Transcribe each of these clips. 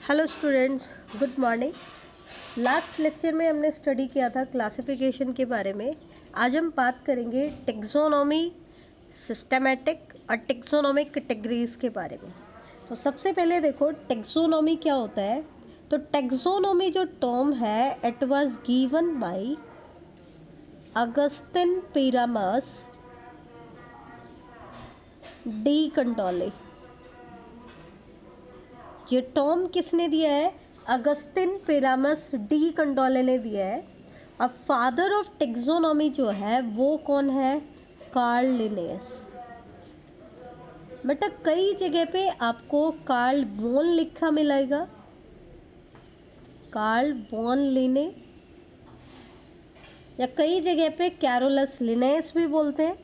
Hello students, good morning. Last lecture में हमने study किया था क्लासिफिकेशन के बारे में। आज हम बात करेंगे टेक्सोनॉमी, सिस्टेमैटिक और टेक्सोनॉमिक कैटेगरीज के बारे में। तो सबसे पहले देखो टेक्सोनॉमी क्या होता है। तो टेक्सोनॉमी जो टर्म है it was given by Augustin Pyramus de Candolle. ये टर्म किसने दिया है? अगस्तिन पिरामस डी कंडोले ने दिया है। अब फादर ऑफ टेक्सोनॉमी जो है वो कौन है? Carl Linnaeus. बेटा कई जगह पे आपको कार्ल बोन लिखा मिलेगा, कार्ल बोन लिने, या कई जगह पे कैरोलस लिनेस भी बोलते हैं।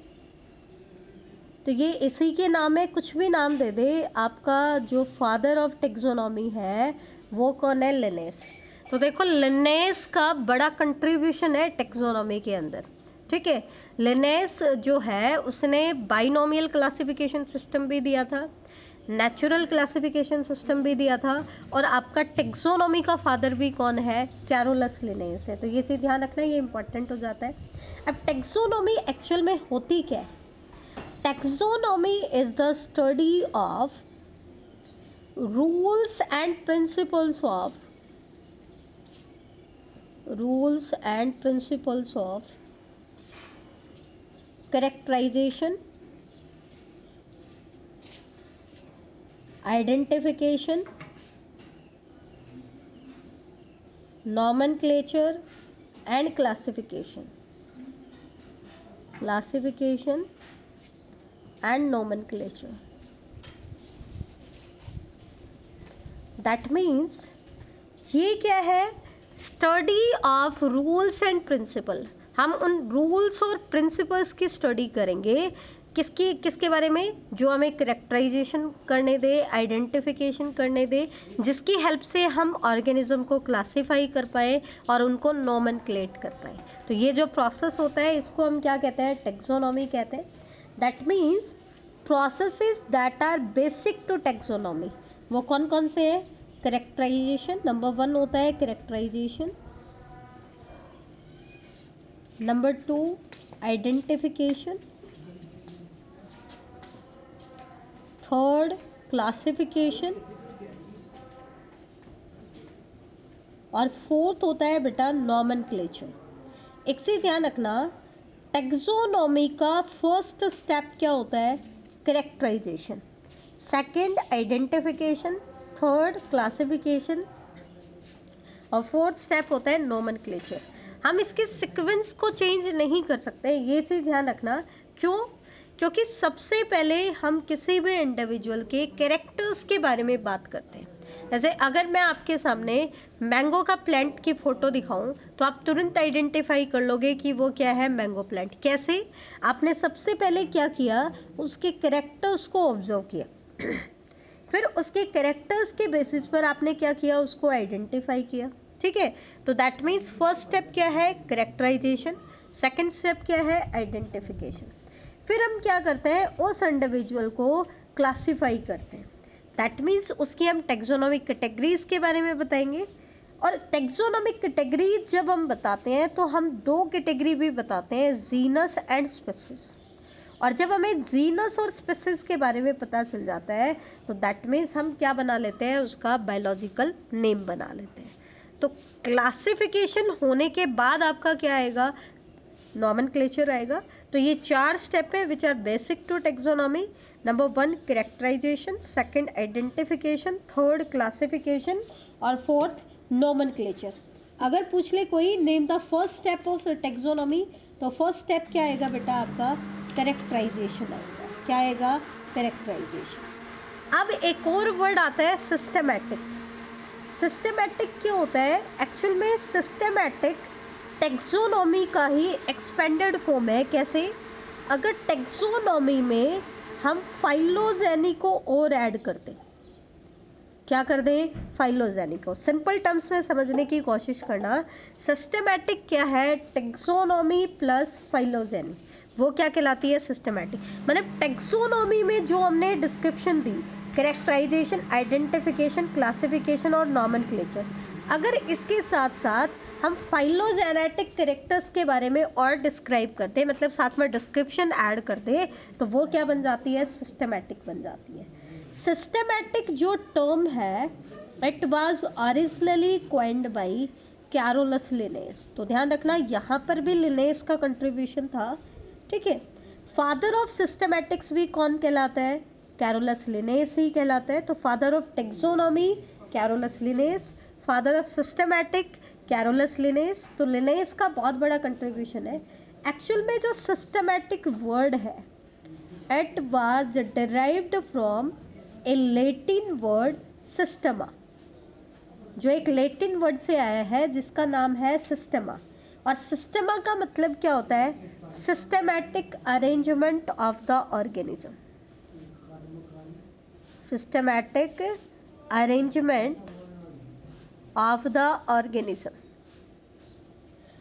तो ये इसी के नाम है, कुछ भी नाम दे दे, आपका जो फादर ऑफ टेक्सोनॉमी है वो कौन है? लिनेस। तो देखो लिनेस का बड़ा कंट्रीब्यूशन है टेक्सोनॉमी के अंदर, ठीक है। लिनेस जो है उसने बाइनोमियल क्लासिफिकेशन सिस्टम भी दिया था, नेचुरल क्लासिफिकेशन सिस्टम भी दिया था, और आपका टेक्सोनॉमी का फादर भी कौन है? कैरोलस लिनेस है। तो ये चीज़ ध्यान रखना, ये इंपॉर्टेंट हो जाता है। अब टेक्सोनॉमी एक्चुअल में होती क्या है? Taxonomy is the study of rules and principles of characterization, identification, nomenclature and classification and nomenclature. That means ये क्या है? Study of rules and principle. हम उन रूल्स और प्रिंसिपल्स की स्टडी करेंगे। किसके बारे में? जो हमें करेक्टराइजेशन करने दे, आइडेंटिफिकेशन करने दे, जिसकी हेल्प से हम ऑर्गेनिज्म को क्लासीफाई कर पाए और उनको नोमेनक्लेट कर पाए। तो ये जो प्रोसेस होता है इसको हम क्या कहते हैं? टेक्सोनॉमी कहते हैं। That means processes that are basic to taxonomy. वो कौन कौन से है? करेक्टराइजेशन नंबर 1 होता है, characterization. Number 2 identification, third classification, और फोर्थ होता है बेटा नॉमेनक्लेचर। एक से ध्यान रखना, टेक्सोनॉमी का फर्स्ट स्टेप क्या होता है? Characterization, second identification, third classification, और फोर्थ स्टेप होता है नोमेनक्लेचर। हम इसके सीक्वेंस को चेंज नहीं कर सकते, ये चीज़ ध्यान रखना। क्यों? क्योंकि सबसे पहले हम किसी भी इंडिविजुअल के कैरेक्टर्स के बारे में बात करते हैं। जैसे अगर मैं आपके सामने मैंगो का प्लांट की फ़ोटो दिखाऊं तो आप तुरंत आइडेंटिफाई कर लोगे कि वो क्या है? Mango plant. कैसे? आपने सबसे पहले क्या किया? उसके कैरेक्टर्स को ऑब्जर्व किया, फिर उसके कैरेक्टर्स के बेसिस पर आपने क्या किया? उसको आइडेंटिफाई किया, ठीक है। तो दैट मीन्स फर्स्ट स्टेप क्या है? कैरेक्टराइजेशन। सेकंड स्टेप क्या है? आइडेंटिफिकेशन। फिर हम क्या करते हैं? उस इंडिविजुअल को क्लासीफाई करते हैं। दैट मीन्स उसकी हम टेक्सोनॉमिक कैटेगरीज के बारे में बताएंगे। और टेक्सोनॉमिक कैटेगरीज जब हम बताते हैं तो हम 2 कैटेगरी भी बताते हैं, जीनस एंड स्पीसीज। और जब हमें जीनस और स्पीसीज के बारे में पता चल जाता है तो दैट मीन्स हम क्या बना लेते हैं? उसका बायोलॉजिकल नेम बना लेते हैं। तो क्लासिफिकेशन होने के बाद आपका क्या आएगा? नॉमेनक्लेचर आएगा। तो ये 4 स्टेप है which are basic to taxonomy. Number 1 characterization, second identification, third classification, और फोर्थ नोमेनक्लेचर। अगर पूछ ले कोई name the first step of taxonomy, तो फर्स्ट स्टेप क्या आएगा बेटा? आपका कैरेक्टराइजेशन आएगा। क्या आएगा? कैरेक्टराइजेशन। अब एक और वर्ड आता है सिस्टेमैटिक। सिस्टेमैटिक क्या होता है? एक्चुअल में सिस्टेमैटिक टेक्सोनॉमी का ही एक्सपेंडेड फॉर्म है। कैसे? अगर टेक्सोनॉमी में हम फाइलोजेनी को और ऐड कर दें, क्या कर दें? फाइलोजेनी को। सिंपल टर्म्स में समझने की कोशिश करना। सिस्टेमैटिक क्या है? टेक्सोनॉमी प्लस फाइलोजेनी, वो क्या कहलाती है? सिस्टेमैटिक। मतलब टेक्सोनॉमी में जो हमने डिस्क्रिप्शन दी कैरेक्टराइजेशन, आइडेंटिफिकेशन, क्लासिफिकेशन और नॉमेनक्लेचर। अगर इसके साथ साथ हम फाइलोजेनेटिक कैरेक्टर्स के बारे में और डिस्क्राइब करते हैं, मतलब साथ में डिस्क्रिप्शन ऐड कर दे, तो वो क्या बन जाती है? सिस्टमैटिक बन जाती है। सिस्टमैटिक जो टर्म है, it was originally coined by Carolus Linnaeus. तो ध्यान रखना, यहाँ पर भी लिनेस का कंट्रीब्यूशन था, ठीक है। फादर ऑफ सिस्टमैटिक्स भी कौन कहलाता है? कैरोलस लिनेस ही कहलाता है। तो father of taxonomy Carolus Lioness, father of systematic Carolus Linnaeus. तो लिनेस का बहुत बड़ा कंट्रीब्यूशन है। एक्चुअल में जो सिस्टमैटिक वर्ड है, it was derived from A Latin word Systema, जो एक लैटिन वर्ड से आया है जिसका नाम है सिस्टमा। और सिस्टमा का मतलब क्या होता है? Systematic arrangement of the organism, systematic arrangement of the organism.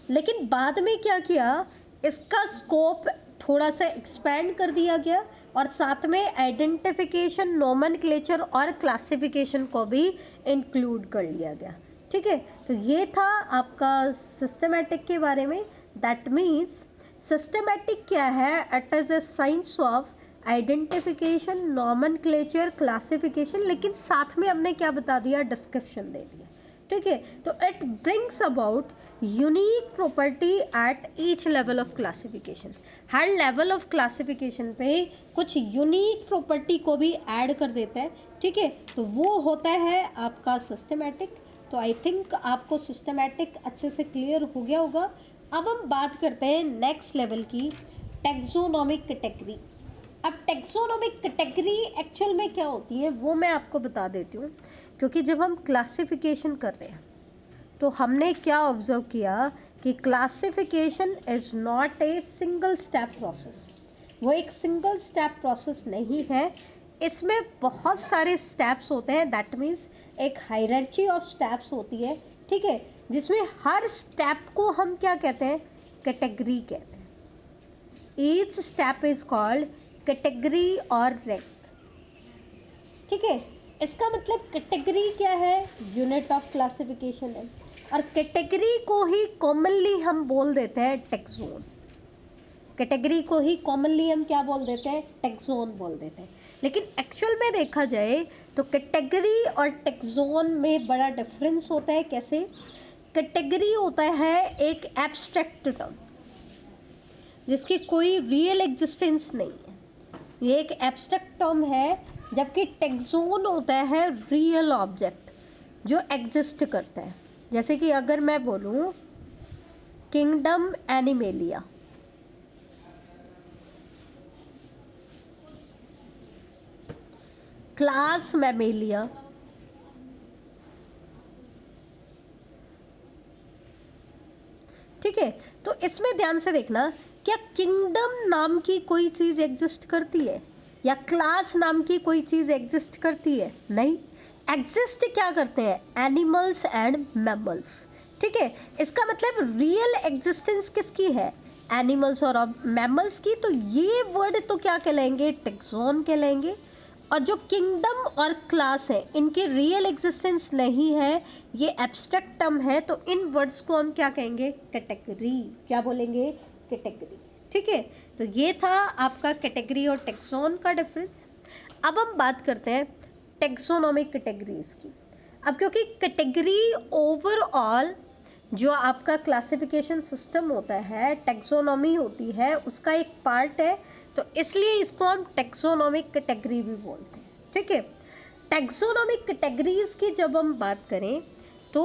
लेकिन बाद में क्या किया, इसका स्कोप थोड़ा सा एक्सपेंड कर दिया गया और साथ में आइडेंटिफिकेशन, नोमेनक्लेचर और क्लासिफिकेशन को भी इंक्लूड कर लिया गया, ठीक है। तो ये था आपका सिस्टमैटिक के बारे में। दैट मीन्स सिस्टमैटिक क्या है? It is a science of identification, nomenclature, classification, लेकिन साथ में हमने क्या बता दिया? डिस्क्रिप्शन दे दिया, ठीक है। तो it brings about unique property at each level of classification. Her level of classification पे कुछ यूनिक प्रॉपर्टी को भी ऐड कर देता है, ठीक है। तो वो होता है आपका सिस्टमैटिक। तो आई थिंक आपको सिस्टमैटिक अच्छे से क्लियर हो गया होगा। अब हम बात करते हैं नेक्स्ट लेवल की, टैक्सोनॉमिक कैटेगरी। अब टैक्सोनॉमिक कैटेगरी एक्चुअल में क्या होती है वो मैं आपको बता देती हूँ, क्योंकि जब हम क्लासिफिकेशन कर रहे हैं तो हमने क्या ऑब्जर्व किया कि classification is not a single step process. वो एक सिंगल स्टेप प्रोसेस नहीं है, इसमें बहुत सारे स्टेप्स होते हैं। दैट मीन्स एक हायरार्ची ऑफ स्टेप्स होती है, ठीक है, जिसमें हर स्टेप को हम क्या कहते हैं? कैटेगरी कहते हैं। Each step is called category और रैंक, ठीक है। इसका मतलब कैटेगरी क्या है? यूनिट ऑफ क्लासिफिकेशन है। और कैटेगरी को ही कॉमनली हम बोल देते हैं टैक्सोन। कैटेगरी को ही कॉमनली हम क्या बोल देते हैं? टैक्सोन बोल देते हैं। लेकिन एक्चुअल में देखा जाए तो कैटेगरी और टैक्सोन में बड़ा डिफरेंस होता है। कैसे? कैटेगरी होता है एक एब्स्ट्रैक्ट टर्म जिसकी कोई रियल एग्जिस्टेंस नहीं है, ये एक एब्स्ट्रैक्ट टर्म है। जबकि टैक्सोन होता है रियल ऑब्जेक्ट जो एग्जिस्ट करता है। जैसे कि अगर मैं बोलूँ किंगडम एनिमेलिया, क्लास मैमेलिया, ठीक है। तो इसमें ध्यान से देखना, क्या किंगडम नाम की कोई चीज़ एग्जिस्ट करती है या क्लास नाम की कोई चीज़ एग्जिस्ट करती है? नहीं। एग्जिस्ट क्या करते हैं? एनिमल्स एंड मैमल्स, ठीक है। इसका मतलब रियल एग्जिस्टेंस किसकी है? एनिमल्स और मैमल्स की। तो ये वर्ड तो क्या कहलाएंगे? टैक्सोन कहलाएंगे। और जो किंगडम और क्लास है इनकी रियल एग्जिस्टेंस नहीं है, ये एब्स्ट्रैक्ट टर्म है। तो इन वर्ड्स को हम क्या कहेंगे? कैटेगरी। क्या बोलेंगे? कैटेगरी, ठीक है। तो ये था आपका कैटेगरी और टैक्सोन का डिफरेंस। अब हम बात करते हैं टैक्सोनॉमिक कैटेगरीज की। अब क्योंकि कैटेगरी ओवरऑल जो आपका क्लासिफिकेशन सिस्टम होता है, टैक्सोनॉमी होती है, उसका एक पार्ट है, तो इसलिए इसको हम टैक्सोनॉमिक कैटेगरी भी बोलते हैं, ठीक है। टैक्सोनॉमिक कैटेगरीज की जब हम बात करें तो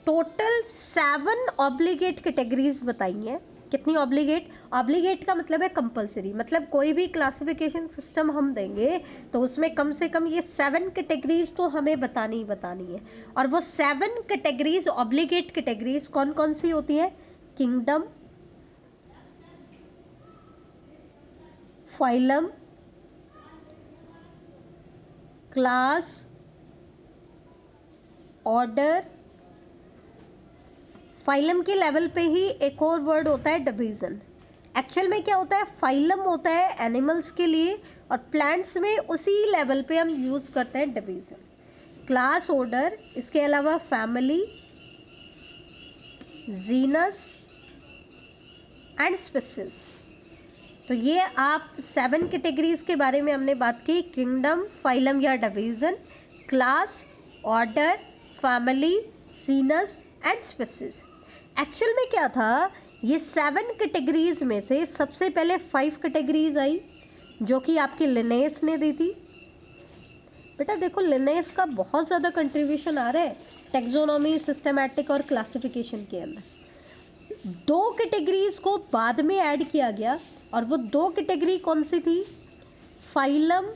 टोटल 7 ऑब्लिगेट कैटेगरीज बताई हैं। कितनी ऑब्लिगेट? ऑब्लिगेट का मतलब है कंपलसरी, मतलब कोई भी क्लासिफिकेशन सिस्टम हम देंगे तो उसमें कम से कम ये 7 कैटेगरीज तो हमें बतानी ही बतानी है। और वो 7 कैटेगरीज, ऑब्लिगेट कैटेगरीज कौन कौन सी होती है? Kingdom, phylum, class, order. Phylum के लेवल पे ही एक और वर्ड होता है डिवीज़न। एक्चुअल में क्या होता है, फाइलम होता है एनिमल्स के लिए, और प्लांट्स में उसी लेवल पे हम यूज़ करते हैं डिवीज़न, क्लास, ऑर्डर, इसके अलावा फैमिली, जीनस एंड स्पीशीज। तो ये आप 7 कैटेगरीज के बारे में हमने बात की, किंगडम, फाइलम या division, class, order, family, genus and species. Actual में क्या था, ये 7 कैटेगरीज में से सबसे पहले 5 कैटेगरीज आई जो कि आपकी लिनेस ने दी थी। बेटा देखो, लिनेस का बहुत ज़्यादा कंट्रीब्यूशन आ रहा है टेक्सोनॉमी, सिस्टमैटिक और क्लासिफिकेशन के अंदर। 2 कैटेगरीज को बाद में ऐड किया गया, और वो 2 कैटेगरी कौन सी थी, फाइलम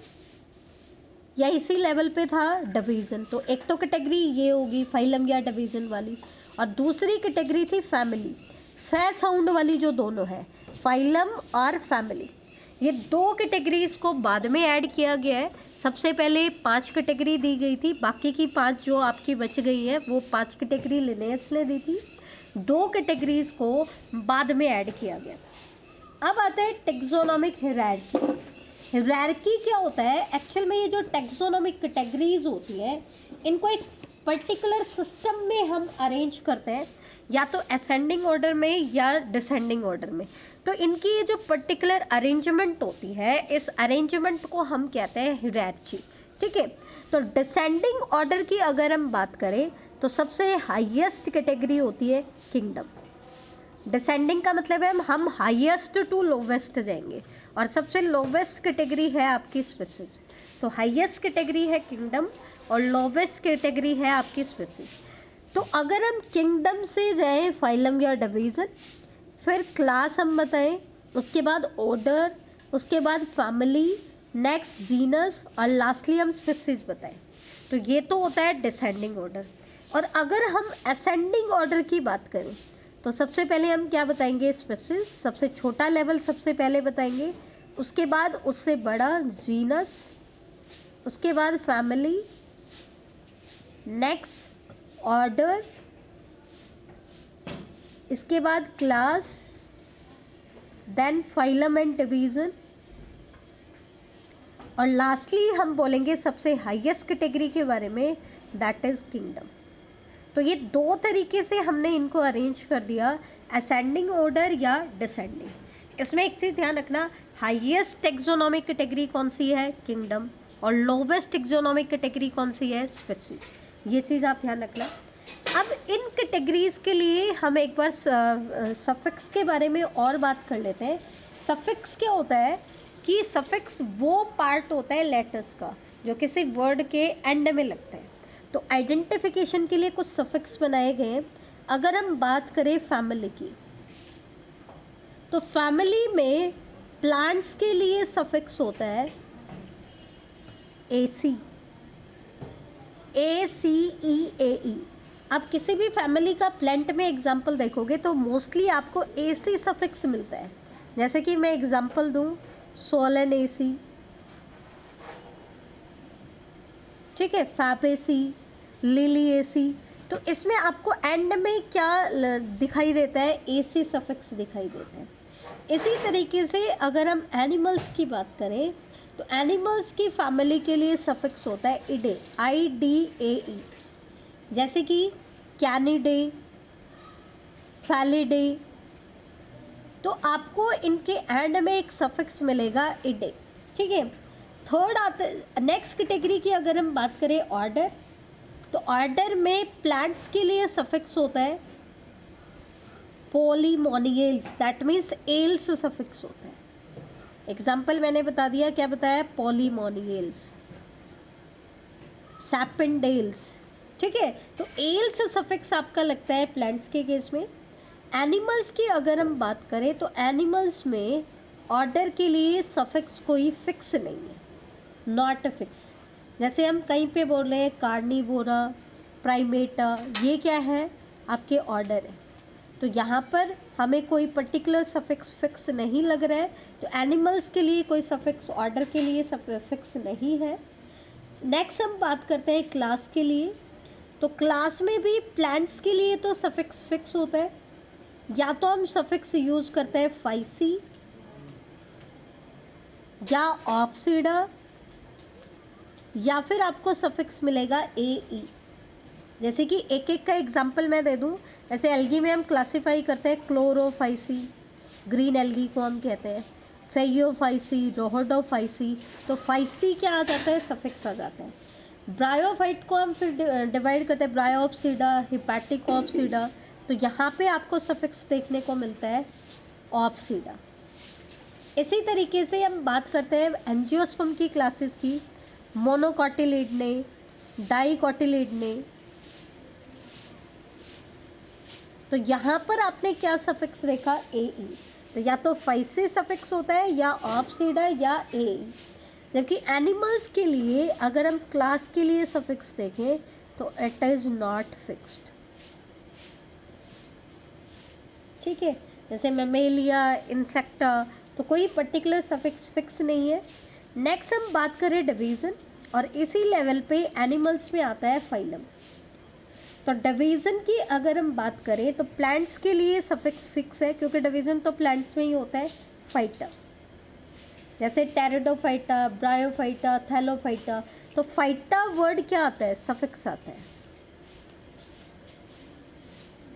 या इसी लेवल पे था डिवीज़न। तो एक तो कैटेगरी ये होगी फाइलम या डिवीज़न वाली, और दूसरी कैटेगरी थी फैमिली, फै साउंड वाली जो दोनों है, फाइलम और फैमिली। ये 2 कैटेगरीज को बाद में ऐड किया गया है। सबसे पहले 5 कैटेगरी दी गई थी, बाकी की 5 जो आपकी बच गई है वो 5 कैटेगरी लिनेस ने दी थी, 2 कैटेगरीज को बाद में ऐड किया गया। अब आता है टेक्सोनॉमिक हायरार्की। हायरार्की क्या होता है, एक्चुअल में ये जो टेक्सोनॉमिक कैटेगरीज होती है इनको एक पर्टिकुलर सिस्टम में हम अरेंज करते हैं, या तो असेंडिंग ऑर्डर में या डिसेंडिंग ऑर्डर में। तो इनकी ये जो पर्टिकुलर अरेंजमेंट होती है, इस अरेंजमेंट को हम कहते हैं हायरार्की। ठीक है, तो डिसेंडिंग ऑर्डर की अगर हम बात करें तो सबसे हाईएस्ट कैटेगरी होती है किंगडम। डिसेंडिंग का मतलब है हम हाईएस्ट टू लोवेस्ट जाएंगे, और सबसे लोवेस्ट कैटेगरी है आपकी स्पीशीज। तो हाईएस्ट कैटेगरी है किंगडम और लोवेस्ट कैटेगरी है आपकी स्पीशीज। तो अगर हम किंगडम से जाएं फाइलम या डिवीज़न, फिर क्लास हम बताएं, उसके बाद ऑर्डर, उसके बाद फैमिली, नेक्स्ट जीनस, और लास्टली हम स्पीशीज बताएं। तो ये तो होता है डिसेंडिंग ऑर्डर। और अगर हम असेंडिंग ऑर्डर की बात करें तो सबसे पहले हम क्या बताएंगे, स्पीशीज, सबसे छोटा लेवल सबसे पहले बताएंगे, उसके बाद उससे बड़ा जीनस, उसके बाद फैमिली, नेक्स्ट ऑर्डर, इसके बाद class, then phylum and division, और लास्टली हम बोलेंगे सबसे हाईएस्ट कैटेगरी के बारे में, दैट इज़ किंगडम। तो ये 2 तरीके से हमने इनको अरेंज कर दिया, असेंडिंग ऑर्डर या डिसेंडिंग। इसमें एक चीज़ ध्यान रखना, हाईएस्ट टेक्सोनॉमिक कैटेगरी कौन सी है, किंगडम, और लोवेस्ट टेक्सोनॉमिक कैटेगरी कौन सी है, स्पीशीज। ये चीज़ आप ध्यान रखना। अब इन कैटेगरीज के लिए हम एक बार सफिक्स के बारे में और बात कर लेते हैं। सफिक्स क्या होता है कि सफिक्स वो पार्ट होता है लेटर्स का जो किसी वर्ड के एंड में लगता है। तो आइडेंटिफिकेशन के लिए कुछ सफिक्स बनाए गए हैं। अगर हम बात करें फैमिली की, तो फैमिली में प्लांट्स के लिए सफिक्स होता है AC, ACEAE। आप किसी भी फैमिली का प्लांट में एग्जाम्पल देखोगे तो मोस्टली आपको AC सफिक्स मिलता है। जैसे कि मैं एग्जाम्पल दूं, सोलन AC, ठीक है, फैब AC, लिली AC। तो इसमें आपको एंड में क्या दिखाई देता है, AC सफिक्स दिखाई देता है। इसी तरीके से अगर हम एनिमल्स की बात करें तो एनिमल्स की फैमिली के लिए सफिक्स होता है IDE, IDAE। जैसे कि कैनिडे, फैलिडे। तो आपको इनके एंड में एक सफिक्स मिलेगा IDE। ठीक है, थर्ड आते नेक्स्ट कैटेगरी की अगर हम बात करें ऑर्डर, तो ऑर्डर में प्लांट्स के लिए सफिक्स होता है Polemoniales, that means else suffix होता है। एग्जाम्पल मैंने बता दिया, क्या बताया, पॉलीमोनियल्स, सैपिंडेल्स। ठीक है, तो एल्स सफिक्स आपका लगता है प्लांट्स के केस में। एनिमल्स की अगर हम बात करें तो एनिमल्स में ऑर्डर के लिए सफिक्स कोई फिक्स नहीं है, नॉट फिक्स। जैसे हम कहीं पे बोल रहे हैं कार्निवोरा, प्राइमेटा, ये क्या है, आपके ऑर्डर है। तो यहाँ पर हमें कोई पर्टिकुलर सफिक्स फिक्स नहीं लग रहा है। तो एनिमल्स के लिए कोई सफिक्स ऑर्डर के लिए फिक्स नहीं है। नेक्स्ट हम बात करते हैं क्लास के लिए। तो क्लास में भी प्लांट्स के लिए तो सफिक्स फिक्स होता है, या तो हम सफिक्स यूज़ करते हैं फाइसी या ऑप्सीडा, या फिर आपको सफिक्स मिलेगा ए ई। जैसे कि एक एक का एग्जांपल मैं दे दूं, जैसे एल्गी में हम क्लासिफाई करते हैं क्लोरोफाइसी, ग्रीन एल्गी को हम कहते हैं, फेयोफाइसी, रोहोडोफाइसी। तो फाइसी क्या आ जाता है, सफिक्स आ जाता है। ब्रायोफाइट को हम फिर डिवाइड करते हैं ब्रायोप्सीडा, हिपैटिकोप्सीडा। तो यहाँ पे आपको सफिक्स देखने को मिलता है ऑप्सीडा। इसी तरीके से हम बात करते हैं एंजियोस्पर्म की क्लासेस की, मोनोकॉटिलिडने, डाइकॉटिलिडने। तो यहाँ पर आपने क्या सफिक्स देखा, ए ई। तो या तो फाइसी सफिक्स होता है या ऑप्सीडा या ए ई। जबकि एनिमल्स के लिए अगर हम क्लास के लिए सफिक्स देखें तो इट इज़ नॉट फिक्स्ड। ठीक है, जैसे मेमेलिया, इंसेक्टा, तो कोई पर्टिकुलर सफिक्स फिक्स नहीं है। नेक्स्ट हम बात करें डिवीज़न, और इसी लेवल पे एनिमल्स में आता है फाइलम। तो डिवीज़न की अगर हम बात करें तो प्लांट्स के लिए सफिक्स फिक्स है, क्योंकि डिवीज़न तो प्लांट्स में ही होता है, फाइटा। जैसे टेरिडोफाइटा, ब्रायोफाइटा, थैलोफाइटा। तो फाइटा वर्ड क्या आता है, सफिक्स आता है।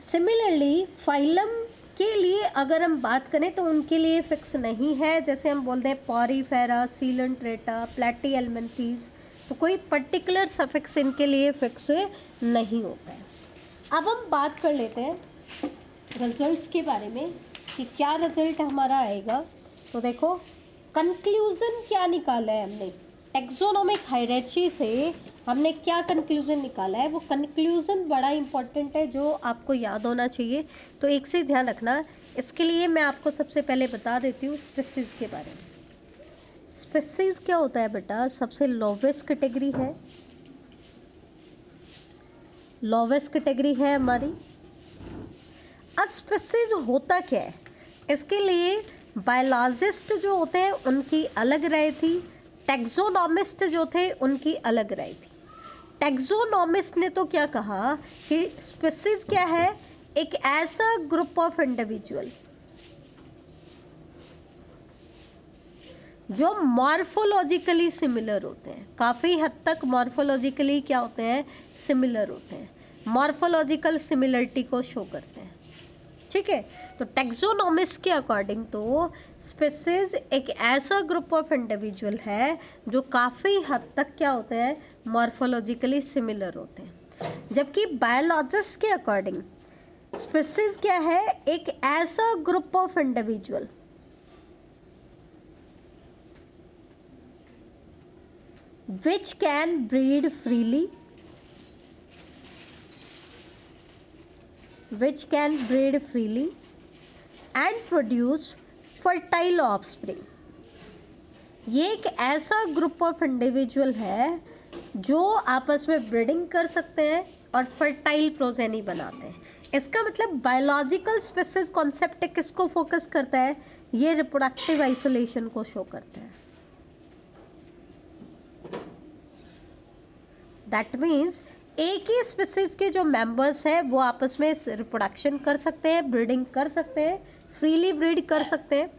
सिमिलरली फाइलम के लिए अगर हम बात करें तो उनके लिए फिक्स नहीं है। जैसे हम बोलते हैं पॉरीफेरा, सीलेंट्रेटा, प्लेटीएल्मिंथीज। तो कोई पर्टिकुलर सफिक्स इनके लिए फिक्स नहीं होता है। अब हम बात कर लेते हैं रिजल्ट्स के बारे में कि क्या रिजल्ट हमारा आएगा। तो देखो कंक्लूज़न क्या निकाला है हमने, टेक्सोनोमिक हायरार्ची से हमने क्या कंक्लूज़न निकाला है। वो कंक्लूज़न बड़ा इंपॉर्टेंट है जो आपको याद होना चाहिए। तो एक से ध्यान रखना, इसके लिए मैं आपको सबसे पहले बता देती हूँ स्पीसीज़ के बारे में। स्पीसीज़ क्या होता है बेटा, सबसे लोवेस्ट कैटेगरी है, लोवेस्ट कैटेगरी है हमारी। अब स्पीसीज़ होता क्या है, इसके लिए बायोलॉजिस्ट जो होते हैं उनकी अलग राय थी, टैक्सोनॉमिस्ट जो थे उनकी अलग राय थी। टैक्सोनॉमिस्ट ने तो क्या कहा कि स्पीसीज़ क्या है, एक ऐसा ग्रुप ऑफ इंडिविजुअल जो मॉर्फोलॉजिकली सिमिलर होते हैं, काफ़ी हद तक मॉर्फोलॉजिकली क्या होते हैं, सिमिलर होते हैं, मॉर्फोलॉजिकल सिमिलरिटी को शो करते हैं। ठीक है, तो टैक्सोनॉमिस्ट के अकॉर्डिंग तो स्पीसीज एक ऐसा ग्रुप ऑफ इंडिविजुअल है जो काफ़ी हद तक क्या होते हैं, मॉर्फोलॉजिकली सिमिलर होते हैं। जबकि बायोलॉजिस्ट के अकॉर्डिंग स्पीसीज क्या है, एक ऐसा group of individual which can breed freely, which can breed freely and produce fertile offspring। ये एक ऐसा ग्रुप ऑफ इंडिविजुअल है जो आपस में ब्रीडिंग कर सकते हैं और फर्टाइल प्रोजेनी बनाते हैं। इसका मतलब बायोलॉजिकल स्पीसीज कॉन्सेप्ट किसको फोकस करता है, ये रिप्रोडक्टिव आइसोलेशन को शो करता है। दैट मीन्स एक ही स्पीसीज के जो मेंबर्स हैं वो आपस में रिप्रोडक्शन कर सकते हैं, ब्रीडिंग कर सकते हैं, फ्रीली ब्रीड कर सकते हैं।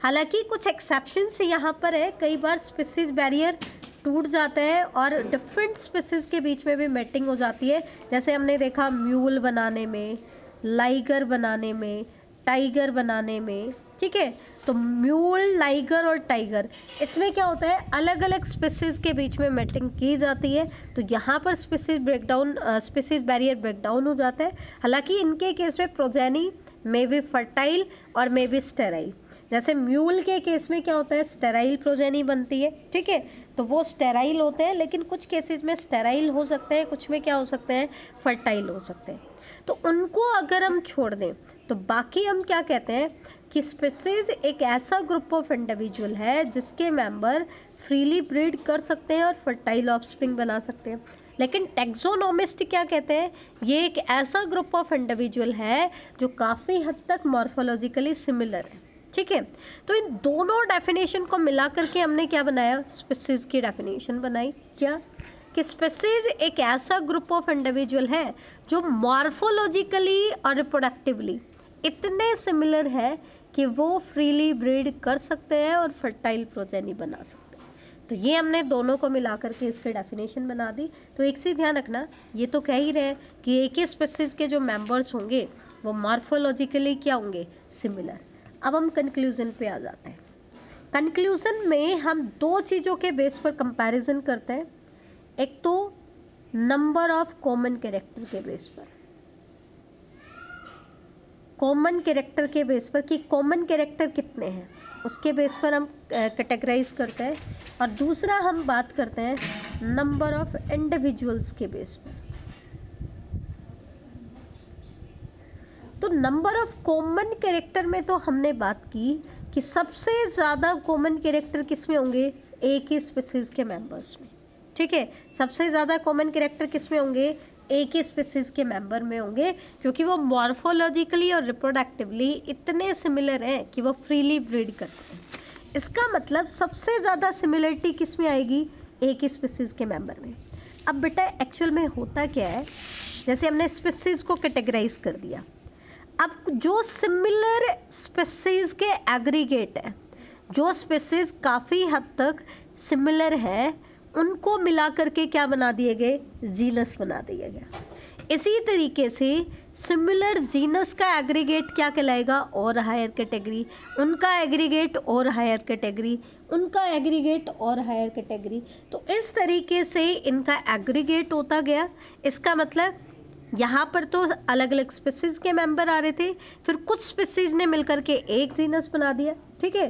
हालांकि कुछ एक्सेप्शंस यहाँ पर है, कई बार स्पीसीज बैरियर टूट जाता है और डिफरेंट स्पीसीज के बीच में भी मैटिंग हो जाती है। जैसे हमने देखा म्यूल बनाने में, लाइगर बनाने में, टाइगर बनाने में। ठीक है, तो म्यूल, लाइगर और टाइगर, इसमें क्या होता है, अलग अलग स्पीसीज के बीच में मैटिंग की जाती है। तो यहाँ पर species breakdown, species barrier breakdown हो जाता है। हालांकि इनके केस में प्रोजेनी मे बी फर्टाइल और मे बी स्टेराइल। जैसे म्यूल के केस में क्या होता है, स्टेराइल प्रोजेनी बनती है। ठीक है, तो वो स्टेराइल होते हैं, लेकिन कुछ केसेस में स्टेराइल हो सकते हैं, कुछ में क्या हो सकते हैं, फर्टाइल हो सकते हैं। तो उनको अगर हम छोड़ दें तो बाकी हम क्या कहते हैं कि स्पीसीज एक ऐसा ग्रुप ऑफ इंडिविजुअल है जिसके मेंबर फ्रीली ब्रीड कर सकते हैं और फर्टाइल ऑफस्प्रिंग बना सकते हैं। लेकिन टैक्सोनॉमिस्ट क्या कहते हैं, ये एक ऐसा ग्रुप ऑफ इंडिविजुअल है जो काफ़ी हद तक मॉर्फोलॉजिकली सिमिलर है। ठीक है, तो इन दोनों डेफिनेशन को मिला करके हमने क्या बनाया, स्पीसीज की डेफिनेशन बनाई। क्या कि स्पीसीज एक ऐसा ग्रुप ऑफ इंडिविजुअल है जो मॉर्फोलॉजिकली और रिप्रोडक्टिवली इतने सिमिलर है कि वो फ्रीली ब्रीड कर सकते हैं और फर्टाइल प्रोजेनी बना सकते हैं। तो ये हमने दोनों को मिला करके इसकी डेफिनेशन बना दी। तो एक चीज़ ध्यान रखना, ये तो कह ही रहे हैं कि एक ही स्पीसीज के जो मेंबर्स होंगे वो मॉर्फोलॉजिकली क्या होंगे, सिमिलर। अब हम कंक्लूजन पे आ जाते हैं। कंक्लूजन में हम दो चीज़ों के बेस पर कंपैरिजन करते हैं। एक तो नंबर ऑफ कॉमन कैरेक्टर के बेस पर, कॉमन कैरेक्टर के बेस पर कि कॉमन कैरेक्टर कितने हैं उसके बेस पर हम कैटेगराइज करते हैं। और दूसरा हम बात करते हैं नंबर ऑफ इंडिविजुअल्स के बेस पर। तो नंबर ऑफ कॉमन कैरेक्टर में तो हमने बात की कि सबसे ज़्यादा कॉमन कैरेक्टर किस में होंगे, एक ही स्पीसीज के मेंबर्स में। ठीक है, सबसे ज़्यादा कॉमन कैरेक्टर किस में होंगे, एक ही स्पीसीज के मेंबर में होंगे, क्योंकि वो मॉर्फोलॉजिकली और रिप्रोडक्टिवली इतने सिमिलर हैं कि वो फ्रीली ब्रीड करते हैं। इसका मतलब सबसे ज़्यादा सिमिलरिटी किस में आएगी, एक ही स्पीसीज के मेंबर में। अब बेटा एक्चुअल में होता क्या है, जैसे हमने स्पीसीज को कैटेगराइज कर दिया, अब जो सिमिलर स्पीसीज के एग्रीगेट है, जो स्पीसीज काफ़ी हद तक सिमिलर है, उनको मिला करके क्या बना दिए गए, जीनस बना दिया गया। इसी तरीके से सिमिलर जीनस का एग्रीगेट क्या कहलाएगा, और हायर कैटेगरी, उनका एग्रीगेट और हायर कैटेगरी, उनका एग्रीगेट और हायर कैटेगरी। तो इस तरीके से इनका एग्रीगेट होता गया। इसका मतलब यहाँ पर तो अलग अलग स्पीसीज के मेंबर आ रहे थे, फिर कुछ स्पीसीज ने मिलकर के एक जीनस बना दिया। ठीक है,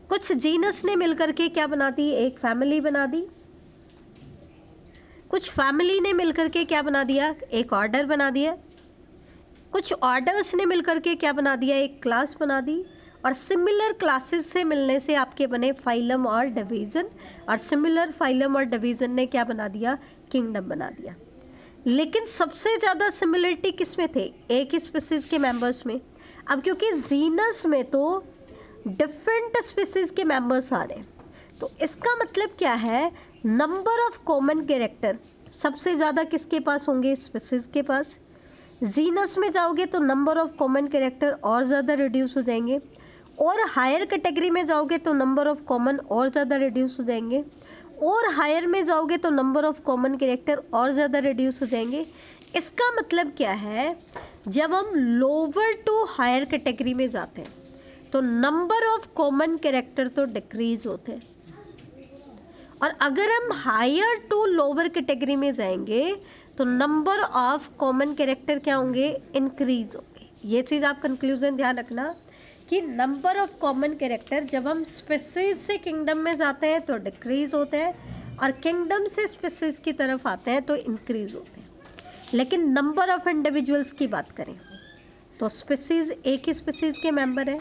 कुछ जीनस ने मिलकर के क्या बना दी, एक फैमिली बना दी। कुछ फैमिली ने मिलकर के क्या बना दिया, एक ऑर्डर बना दिया। कुछ ऑर्डर्स ने मिलकर के क्या बना दिया, एक क्लास बना दी। और सिमिलर क्लासेस से मिलने से आपके बने फाइलम और डिवीज़न, और सिमिलर फाइलम और डिवीज़न ने क्या बना दिया, किंगडम बना दिया। लेकिन सबसे ज़्यादा सिमिलरिटी किस में थे, एक ही स्पीसीज के मेंबर्स में। अब क्योंकि जीनस में तो डिफरेंट स्पीसीज के मेंबर्स आ रहे हैं, तो इसका मतलब क्या है, नंबर ऑफ कॉमन कैरेक्टर सबसे ज़्यादा किसके पास होंगे, स्पीसीज के पास। जीनस में जाओगे तो नंबर ऑफ कॉमन कैरेक्टर और ज़्यादा रिड्यूस हो जाएंगे, और हायर कैटेगरी में जाओगे तो नंबर ऑफ कॉमन और ज़्यादा रिड्यूस हो जाएंगे, और हायर में जाओगे तो नंबर ऑफ कॉमन कैरेक्टर और ज़्यादा रिड्यूस हो जाएंगे। इसका मतलब क्या है, जब हम लोअर टू हायर कैटेगरी में जाते हैं तो नंबर ऑफ कॉमन कैरेक्टर तो डिक्रीज होते हैं, और अगर हम हायर टू लोअर कैटेगरी में जाएंगे तो नंबर ऑफ कॉमन कैरेक्टर क्या होंगे, इंक्रीज होंगे। ये चीज़ आप कंक्लूजन ध्यान रखना कि नंबर ऑफ कॉमन कैरेक्टर जब हम स्पीसीज से किंगडम में जाते हैं तो डिक्रीज होते हैं, और किंगडम से स्पीसीज की तरफ आते हैं तो इंक्रीज होते हैं। लेकिन नंबर ऑफ इंडिविजुअल्स की बात करें तो स्पीसीज एक ही स्पीसीज के मेंबर है,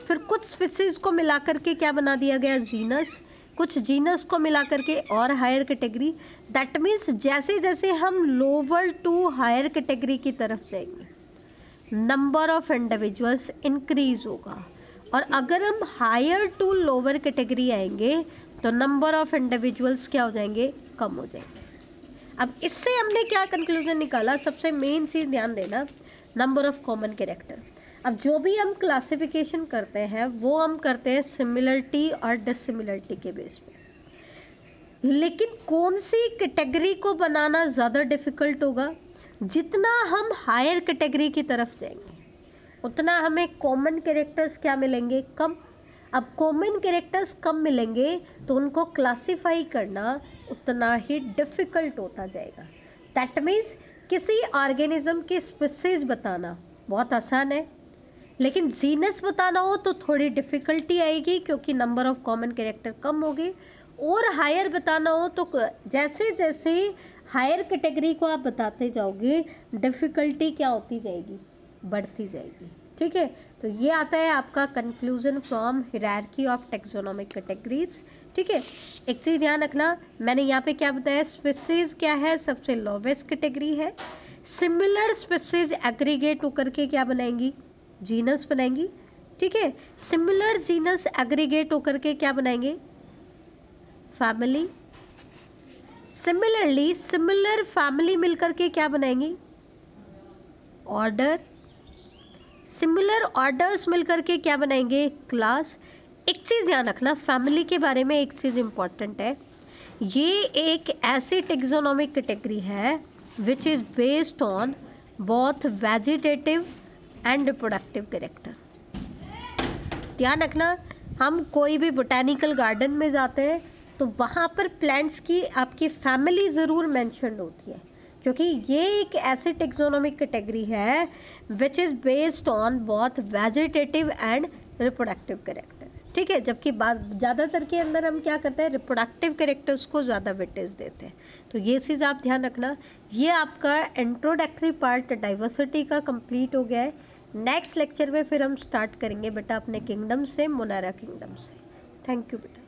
फिर कुछ स्पीसीज को मिलाकर के क्या बना दिया गया, जीनस, कुछ जीनस को मिलाकर के और हायर कैटेगरी। दैट मीन्स जैसे जैसे हम लोअर टू हायर कैटेगरी की तरफ जाएंगे नंबर ऑफ इंडिविजुअल्स इंक्रीज होगा, और अगर हम हायर टू लोअर कैटेगरी आएंगे तो नंबर ऑफ इंडिविजुअल्स क्या हो जाएंगे, कम हो जाएंगे। अब इससे हमने क्या कंक्लूजन निकाला, सबसे मेन चीज़ ध्यान देना, नंबर ऑफ कॉमन कैरेक्टर। अब जो भी हम क्लासिफिकेशन करते हैं वो हम करते हैं सिमिलरिटी और डिसिमिलरिटी के बेस पे। लेकिन कौन सी कैटेगरी को बनाना ज़्यादा डिफ़िकल्ट होगा, जितना हम हायर कैटेगरी की तरफ जाएंगे उतना हमें कॉमन कैरेक्टर्स क्या मिलेंगे, कम। अब कॉमन कैरेक्टर्स कम मिलेंगे तो उनको क्लासिफाई करना उतना ही डिफ़िकल्ट होता जाएगा। दैट मीन्स किसी ऑर्गेनिज्म की स्पीसीज बताना बहुत आसान है, लेकिन जीनस बताना हो तो थोड़ी डिफ़िकल्टी आएगी क्योंकि नंबर ऑफ कॉमन कैरेक्टर कम होगी, और हायर बताना हो तो जैसे जैसे हायर कैटेगरी को आप बताते जाओगे डिफ़िकल्टी क्या होती जाएगी, बढ़ती जाएगी। ठीक है, तो ये आता है आपका conclusion from hierarchy of taxonomic categories. ठीक है, एक चीज़ ध्यान रखना, मैंने यहाँ पे क्या बताया, स्पीसीज क्या है, सबसे लोवेस्ट कैटेगरी है। सिमिलर स्पीसीज एग्रीगेट होकर के क्या बनाएंगी, जीनस बनाएंगी। ठीक है, सिमिलर जीनस एग्रीगेट होकर के क्या बनाएंगे, फैमिली। सिमिलरली सिमिलर फैमिली मिलकर के क्या बनाएंगी, ऑर्डर। सिमिलर ऑर्डर्स मिलकर के क्या बनाएंगे, क्लास। एक चीज़ ध्यान रखना, फैमिली के बारे में एक चीज़ इम्पॉर्टेंट है, ये एक ऐसी टेक्सोनॉमिक कैटेगरी है which is based on both vegetative and reproductive character. ध्यान रखना, हम कोई भी बोटेनिकल गार्डन में जाते हैं तो वहाँ पर प्लांट्स की आपकी फैमिली ज़रूर मेंशन होती है, क्योंकि ये एक ऐसी टेक्सोनॉमिक कैटेगरी है which is based on both vegetative and reproductive character. ठीक है, जबकि ज़्यादातर के अंदर हम क्या करते हैं, रिप्रोडक्टिव कैरेक्टर्स को ज़्यादा वेटेज देते हैं। तो ये चीज़ आप ध्यान रखना। ये आपका इंट्रोडक्टरी पार्ट डाइवर्सिटी का कंप्लीट हो गया है। नेक्स्ट लेक्चर में फिर हम स्टार्ट करेंगे बेटा अपने किंगडम से, मोनारा किंगडम से। थैंक यू बेटा।